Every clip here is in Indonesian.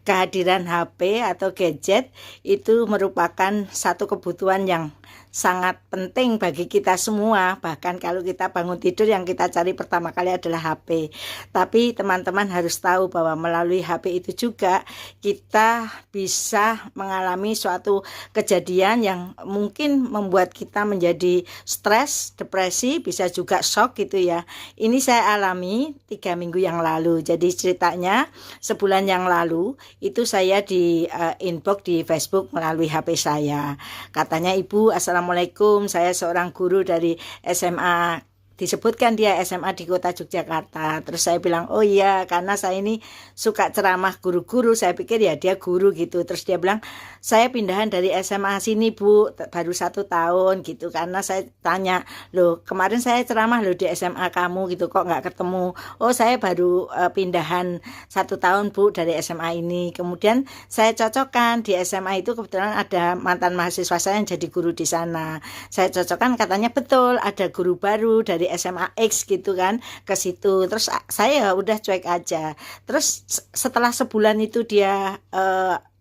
kehadiran HP atau gadget itu merupakan satu kebutuhan yang sangat penting bagi kita semua. Bahkan kalau kita bangun tidur yang kita cari pertama kali adalah HP. Tapi teman-teman harus tahu bahwa melalui HP itu juga kita bisa mengalami suatu kejadian yang mungkin membuat kita menjadi stres, depresi, bisa juga shock gitu ya. Ini saya alami 3 minggu yang lalu. Jadi ceritanya sebulan yang lalu itu saya di inbox di Facebook melalui HP saya. Katanya, "Ibu, Assalamualaikum, saya seorang guru dari SMA." Disebutkan dia SMA di kota Yogyakarta. Terus saya bilang, "Oh iya, karena saya ini suka ceramah guru-guru." Saya pikir ya dia guru gitu. Terus dia bilang, "Saya pindahan dari SMA sini, Bu, baru 1 tahun gitu." Karena saya tanya, "Loh, kemarin saya ceramah loh di SMA kamu gitu, kok nggak ketemu?" "Oh, saya baru pindahan 1 tahun, Bu, dari SMA ini." Kemudian saya cocokkan di SMA itu kebetulan ada mantan mahasiswa saya yang jadi guru di sana. Saya cocokkan, katanya betul ada guru baru dari SMA X gitu kan ke situ. Terus saya udah cuek aja. Terus setelah sebulan itu dia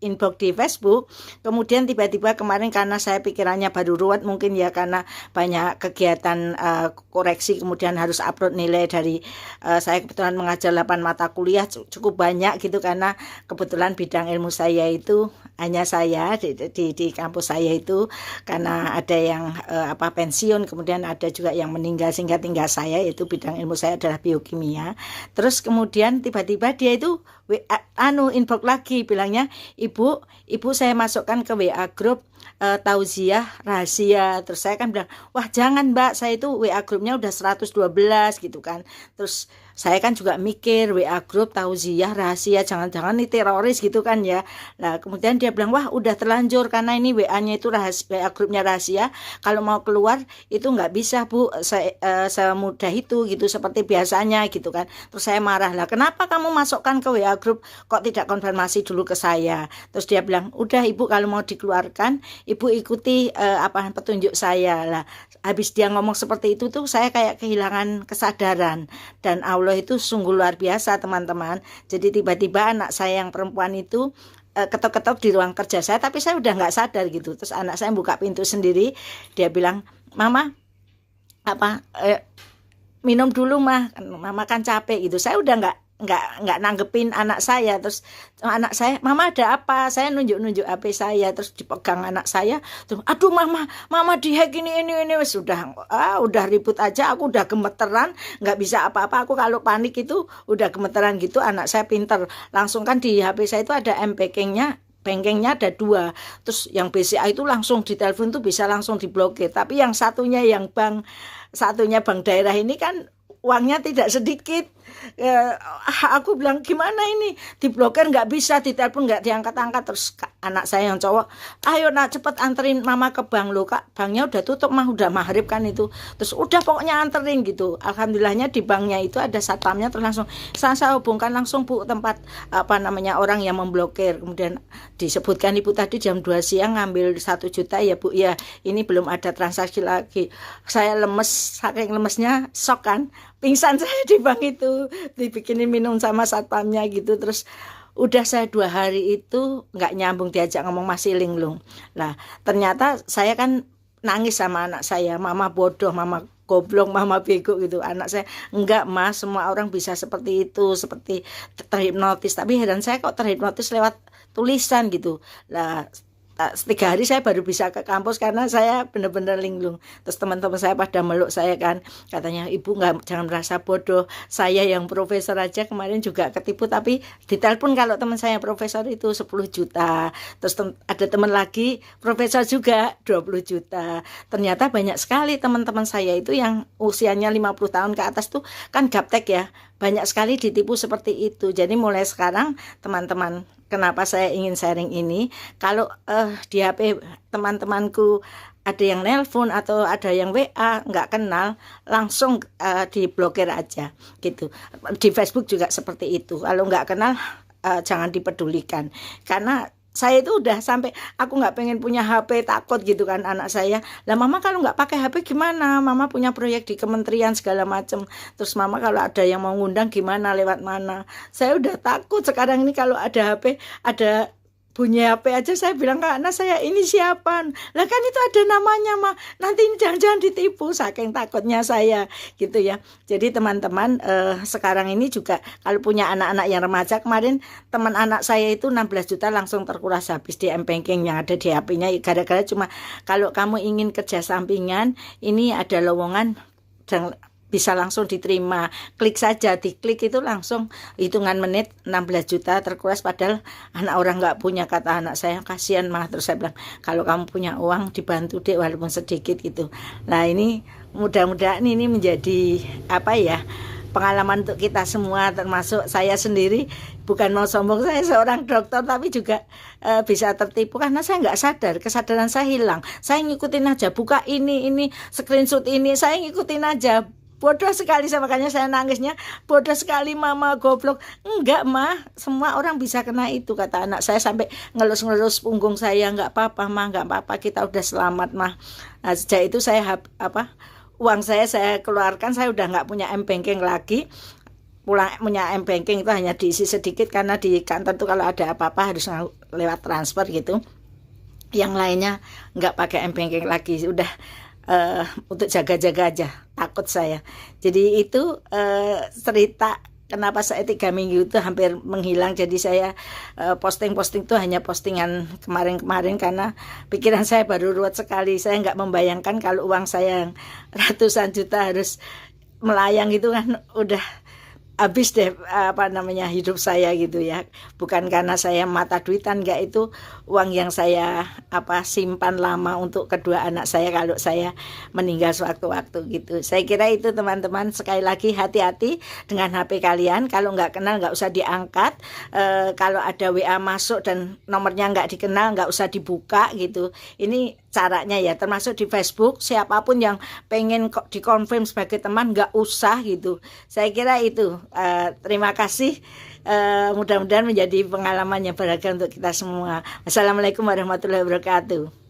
inbox di Facebook, kemudian tiba-tiba kemarin karena saya pikirannya baru ruwet mungkin ya karena banyak kegiatan koreksi, kemudian harus upload nilai dari saya kebetulan mengajar 8 mata kuliah cukup banyak gitu, karena kebetulan bidang ilmu saya itu hanya saya di kampus saya itu, karena ada yang pensiun, kemudian ada juga yang meninggal sehingga tinggal saya, yaitu bidang ilmu saya adalah biokimia. Terus kemudian tiba-tiba dia itu inbox lagi bilangnya, Ibu saya masukkan ke WA grup tauziah rahasia. Terus saya kan bilang, "Wah jangan Mbak, saya itu WA grupnya udah 112 gitu kan." Terus saya kan juga mikir WA grup tauziah rahasia, jangan-jangan ini teroris gitu kan ya. Nah kemudian dia bilang, "Wah udah terlanjur karena ini WA-nya itu rahasia, WA grupnya rahasia. Kalau mau keluar itu nggak bisa Bu, semudah itu gitu seperti biasanya gitu kan." Terus saya marah, "Lah kenapa kamu masukkan ke WA grup kok tidak konfirmasi dulu ke saya?" Terus dia bilang, "Udah Ibu, kalau mau dikeluarkan Ibu ikuti petunjuk saya." Lah habis dia ngomong seperti itu tuh saya kayak kehilangan kesadaran. Dan Allah itu sungguh luar biasa teman-teman. Jadi tiba-tiba anak saya yang perempuan itu ketok-ketok di ruang kerja saya, tapi saya udah nggak sadar gitu. Terus anak saya buka pintu sendiri, dia bilang, "Mama, minum dulu mah, Mama kan capek," gitu. Saya udah nggak nanggepin anak saya. Terus anak saya, "Mama ada apa?" Saya nunjuk-nunjuk HP saya, terus dipegang anak saya, terus, "Aduh mama dihack ini wes udah ribut aja, aku udah gemeteran, nggak bisa apa-apa. Aku kalau panik itu udah gemeteran gitu." Anak saya pinter, langsung kan di HP saya itu ada bankingnya ada 2. Terus yang BCA itu langsung ditelepon tuh bisa langsung diblokir. Tapi yang satunya bank daerah ini kan uangnya tidak sedikit. Aku bilang, "Gimana ini, diblokir nggak bisa, ditelepon nggak diangkat-angkat." Terus anak saya yang cowok, "Ayo nak cepet anterin Mama ke bank." "Loh Kak, banknya udah tutup mah, udah maghrib kan itu." Terus udah pokoknya anterin gitu. Alhamdulillahnya di banknya itu ada satpamnya, terus langsung saya hubungkan langsung Bu tempat orang yang memblokir. Kemudian disebutkan Ibu tadi jam 2 siang ngambil 1 juta ya Bu, ya ini belum ada transaksi lagi. Saya lemes, saking lemesnya shock kan, pingsan saya di bank itu, dibikinin minum sama satpamnya gitu. Terus udah saya 2 hari itu nggak nyambung, diajak ngomong masih linglung. Lah ternyata saya kan nangis sama anak saya, "Mama bodoh, Mama goblok, Mama bego," gitu. Anak saya, "Enggak Mas, semua orang bisa seperti itu, seperti terhipnotis." Tapi heran saya kok terhipnotis lewat tulisan gitu. Lah 3 hari saya baru bisa ke kampus karena saya benar-benar linglung. Terus teman-teman saya pada meluk saya kan, katanya, "Ibu jangan merasa bodoh, saya yang profesor aja kemarin juga ketipu." Tapi ditelepon kalau teman saya profesor itu 10 juta. Terus ada teman lagi profesor juga 20 juta. Ternyata banyak sekali teman-teman saya itu yang usianya 50 tahun ke atas tuh kan gaptek ya, banyak sekali ditipu seperti itu. Jadi mulai sekarang teman-teman, kenapa saya ingin sharing ini, kalau di HP teman-temanku ada yang nelpon atau ada yang WA nggak kenal, langsung diblokir aja gitu. Di Facebook juga seperti itu, kalau nggak kenal jangan dipedulikan, karena saya itu udah sampai aku nggak pengen punya HP, takut gitu kan anak saya. Lah mama kalau nggak pakai HP gimana? Mama punya proyek di kementerian segala macam. Terus mama kalau ada yang mau ngundang gimana, lewat mana? Saya udah takut sekarang ini kalau ada HP, ada bunyi HP aja saya bilang ke anak saya, ini siapa? Lah kan itu ada namanya mah, nanti ini jangan-jangan ditipu, saking takutnya saya gitu ya. Jadi teman-teman sekarang ini juga kalau punya anak-anak yang remaja, kemarin teman anak saya itu 16 juta langsung terkuras habis di M-Banking yang ada di HP-nya, gara-gara cuma kalau kamu ingin kerja sampingan ini ada lowongan dan bisa langsung diterima, klik saja, diklik itu langsung hitungan menit 16 juta terkuras, padahal anak orang nggak punya, kata anak saya, kasihan mah. Terus saya bilang, kalau kamu punya uang dibantu deh walaupun sedikit gitu. Nah ini mudah-mudahan ini menjadi apa ya, pengalaman untuk kita semua, termasuk saya sendiri. Bukan mau sombong, saya seorang dokter tapi juga bisa tertipu karena saya nggak sadar, kesadaran saya hilang. Saya ngikutin aja, buka ini screenshot ini, saya ngikutin aja. Bodoh sekali, makanya saya nangisnya, bodoh sekali mama, goblok. Enggak mah, semua orang bisa kena itu, kata anak saya sampai ngelus-ngelus punggung saya. Enggak apa-apa mah, enggak apa-apa, kita udah selamat mah. Nah, sejak itu saya uang saya keluarkan, saya udah nggak punya M-Banking lagi. Pulang punya M-Banking itu hanya diisi sedikit karena di kantor tuh kalau ada apa-apa harus lewat transfer gitu. Yang lainnya nggak pakai M-Banking lagi, udah untuk jaga-jaga aja, takut saya. Jadi itu cerita kenapa saya 3 minggu itu hampir menghilang. Jadi saya posting-posting itu hanya postingan kemarin-kemarin karena pikiran saya baru ruwet sekali. Saya nggak membayangkan kalau uang saya yang ratusan juta harus melayang gitu kan, udah habis deh hidup saya gitu ya. Bukan karena saya mata duitan, enggak, itu uang yang saya simpan lama untuk kedua anak saya kalau saya meninggal sewaktu-waktu gitu. Saya kira itu teman-teman, sekali lagi hati-hati dengan HP kalian. Kalau nggak kenal nggak usah diangkat. Kalau ada WA masuk dan nomornya nggak dikenal nggak usah dibuka gitu. Ini caranya ya, termasuk di Facebook, siapapun yang pengen dikonfirm sebagai teman nggak usah gitu. Saya kira itu. Terima kasih. Mudah-mudahan menjadi pengalaman yang berharga untuk kita semua. Assalamualaikum warahmatullahi wabarakatuh.